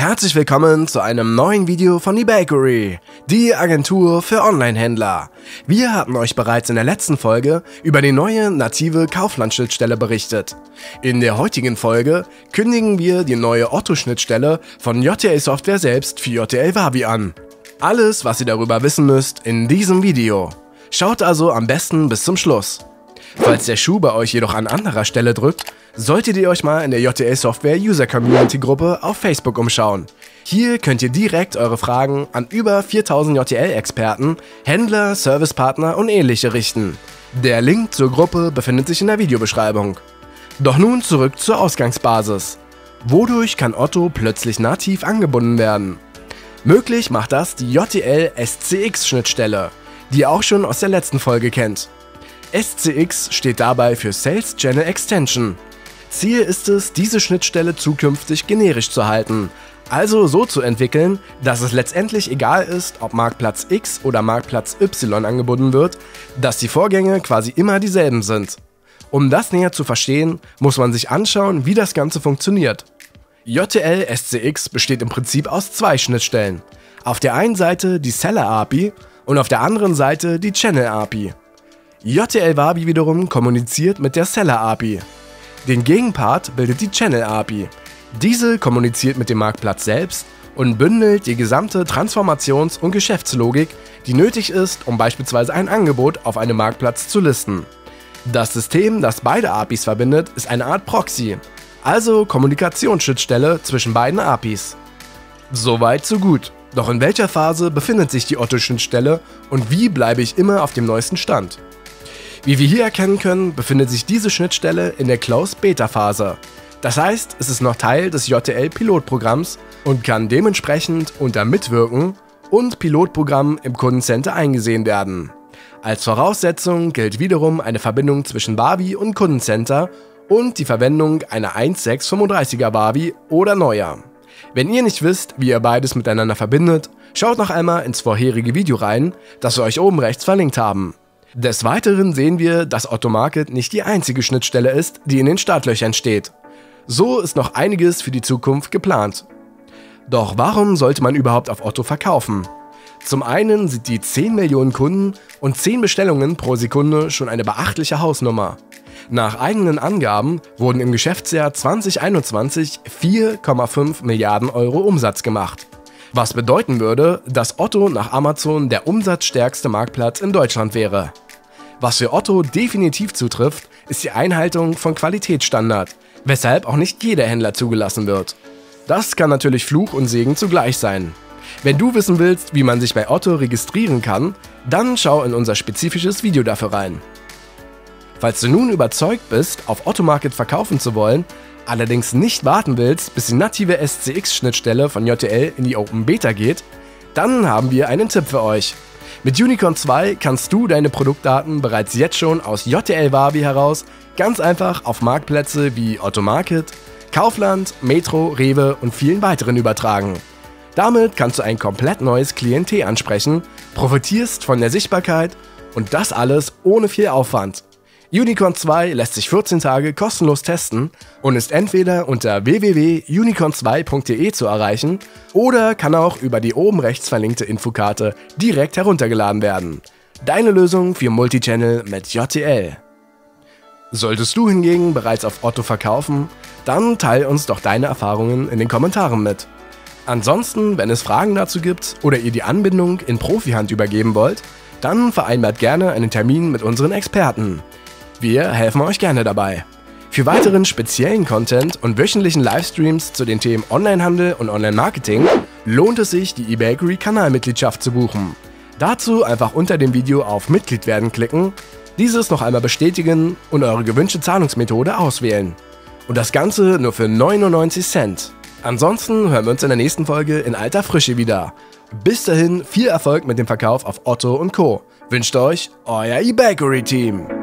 Herzlich willkommen zu einem neuen Video von eBakery, die Agentur für Online-Händler. Wir hatten euch bereits in der letzten Folge über die neue native Kaufland-Schnittstelle berichtet. In der heutigen Folge kündigen wir die neue Otto-Schnittstelle von JTL Software selbst für JTL Wabi an. Alles, was ihr darüber wissen müsst, in diesem Video. Schaut also am besten bis zum Schluss. Falls der Schuh bei euch jedoch an anderer Stelle drückt, solltet ihr euch mal in der JTL Software User Community Gruppe auf Facebook umschauen. Hier könnt ihr direkt eure Fragen an über 4000 JTL-Experten, Händler, Servicepartner und ähnliche richten. Der Link zur Gruppe befindet sich in der Videobeschreibung. Doch nun zurück zur Ausgangsbasis. Wodurch kann Otto plötzlich nativ angebunden werden? Möglich macht das die JTL SCX-Schnittstelle, die ihr auch schon aus der letzten Folge kennt. SCX steht dabei für Sales Channel Extension. Ziel ist es, diese Schnittstelle zukünftig generisch zu halten, also so zu entwickeln, dass es letztendlich egal ist, ob Marktplatz X oder Marktplatz Y angebunden wird, dass die Vorgänge quasi immer dieselben sind. Um das näher zu verstehen, muss man sich anschauen, wie das Ganze funktioniert. JTL SCX besteht im Prinzip aus zwei Schnittstellen. Auf der einen Seite die Seller API und auf der anderen Seite die Channel API. JTL Wabi wiederum kommuniziert mit der Seller API. Den Gegenpart bildet die Channel API. Diese kommuniziert mit dem Marktplatz selbst und bündelt die gesamte Transformations- und Geschäftslogik, die nötig ist, um beispielsweise ein Angebot auf einem Marktplatz zu listen. Das System, das beide APIs verbindet, ist eine Art Proxy, also Kommunikationsschnittstelle zwischen beiden APIs. Soweit so gut. Doch in welcher Phase befindet sich die Otto-Schnittstelle und wie bleibe ich immer auf dem neuesten Stand? Wie wir hier erkennen können, befindet sich diese Schnittstelle in der Closed-Beta-Phase. Das heißt, es ist noch Teil des JTL-Pilotprogramms und kann dementsprechend unter Mitwirken und Pilotprogramm im Kundencenter eingesehen werden. Als Voraussetzung gilt wiederum eine Verbindung zwischen Wabi und Kundencenter und die Verwendung einer 1.635er Wabi oder neuer. Wenn ihr nicht wisst, wie ihr beides miteinander verbindet, schaut noch einmal ins vorherige Video rein, das wir euch oben rechts verlinkt haben. Des Weiteren sehen wir, dass Otto Market nicht die einzige Schnittstelle ist, die in den Startlöchern steht. So ist noch einiges für die Zukunft geplant. Doch warum sollte man überhaupt auf Otto verkaufen? Zum einen sind die 10 Millionen Kunden und 10 Bestellungen pro Sekunde schon eine beachtliche Hausnummer. Nach eigenen Angaben wurden im Geschäftsjahr 2021 4,5 Milliarden Euro Umsatz gemacht. Was bedeuten würde, dass Otto nach Amazon der umsatzstärkste Marktplatz in Deutschland wäre. Was für Otto definitiv zutrifft, ist die Einhaltung von Qualitätsstandard, weshalb auch nicht jeder Händler zugelassen wird. Das kann natürlich Fluch und Segen zugleich sein. Wenn du wissen willst, wie man sich bei Otto registrieren kann, dann schau in unser spezifisches Video dafür rein. Falls du nun überzeugt bist, auf Otto Market verkaufen zu wollen, allerdings nicht warten willst, bis die native SCX-Schnittstelle von JTL in die Open Beta geht, dann haben wir einen Tipp für euch. Mit Unicorn 2 kannst du deine Produktdaten bereits jetzt schon aus JTL Wabi heraus ganz einfach auf Marktplätze wie Otto Market, Kaufland, Metro, Rewe und vielen weiteren übertragen. Damit kannst du ein komplett neues Klientel ansprechen, profitierst von der Sichtbarkeit und das alles ohne viel Aufwand. Unicorn 2 lässt sich 14 Tage kostenlos testen und ist entweder unter www.unicorn2.de zu erreichen oder kann auch über die oben rechts verlinkte Infokarte direkt heruntergeladen werden. Deine Lösung für Multichannel mit JTL. Solltest du hingegen bereits auf Otto verkaufen, dann teile uns doch deine Erfahrungen in den Kommentaren mit. Ansonsten, wenn es Fragen dazu gibt oder ihr die Anbindung in Profihand übergeben wollt, dann vereinbart gerne einen Termin mit unseren Experten. Wir helfen euch gerne dabei. Für weiteren speziellen Content und wöchentlichen Livestreams zu den Themen Onlinehandel und Online-Marketing lohnt es sich, die eBakery Kanalmitgliedschaft zu buchen. Dazu einfach unter dem Video auf Mitglied werden klicken, dieses noch einmal bestätigen und eure gewünschte Zahlungsmethode auswählen. Und das Ganze nur für 99 Cent. Ansonsten hören wir uns in der nächsten Folge in alter Frische wieder. Bis dahin viel Erfolg mit dem Verkauf auf Otto & Co. Wünscht euch euer eBakery Team.